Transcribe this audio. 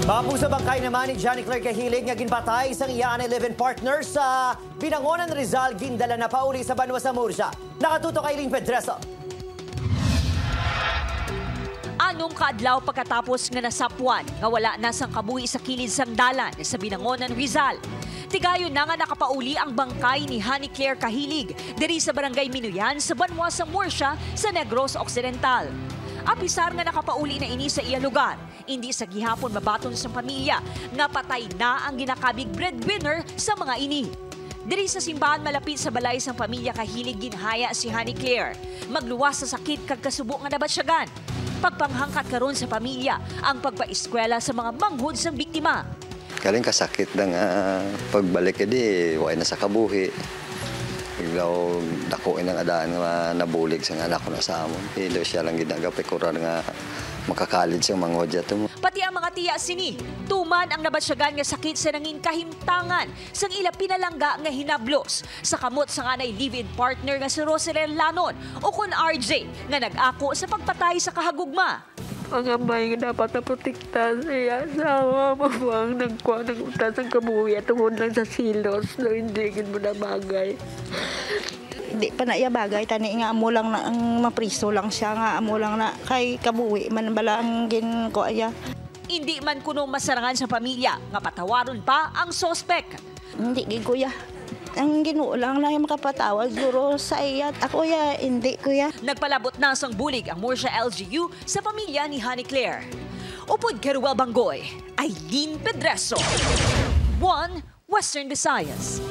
Mapusa bangkay naman ni Johnny Claire Cahilig nga ginpatay isang iyaan 11 partner sa Binangonan, Rizal, gindala na pauli sa Banwa sa Murcia. Nakatuto kay Ling Pedreso. Anong kaadlaw pagkatapos nga nasapwan nga wala na sang kabuhi sa kilid sang dalan sa Binangonan, Rizal. Tigayon na nga nakapauli ang bangkay ni Johnny Claire Cahilig diri sa Barangay Minuyan sa Banwa sa Murcia sa Negros Occidental. Apisar nga nakapauli na ini sa iya lugar, hindi sa gihapon mabaton sa pamilya nga patay na ang ginakabig breadwinner sa mga ini. Diri sa simbahan malapit sa balay sang pamilya Cahilig ginhaya si Johnny Claire. Magluwas sa sakit kag kasubo nga nabatsyagan. Pagpanghangkat karon sa pamilya ang pagpaeskwela sa mga manghud sang biktima. Kaling kasakit ng pagbalik edi, wala na sa kabuhi. Biglaw dako ng adaan nga nabulig sa anak ko na sa amon. Ilo siya lang ginagapi ko nga makakalid sa mga odya to. Pati ang mga tiya sini, tuman ang nabatsyagan nga sakit sa nangin kahimtangan sang ila pinalangga nga hinablos sa kamot sa kanay live-in partner nga si Roserel Lanon o kun RJ nga nag-ako sa pagpatay sa kahagugma. Ang amay nga dapat na protekta siya sa mamang nagkuha ng utas ang kabuhi at tungod lang sa silos na hindi mo na bagay. Di pa na iya bagay, tani nga amo lang na ang mapriso lang siya nga amo lang na kay kabuhi man bala ang ginkuha iya. Hindi man kuno masarangan sa pamilya nga patawaron pa ang sospek. Hindi gid kuya. Ang Ginoo lang na yung makapatawad guro sa iya. Ako ya, hindi kuya. Nagpalabot na sang bulig ang Murcia LGU sa pamilya ni Johnny Claire. Upod Keruel Banggoy, Aileen Pedreso, 1 Western Visayas.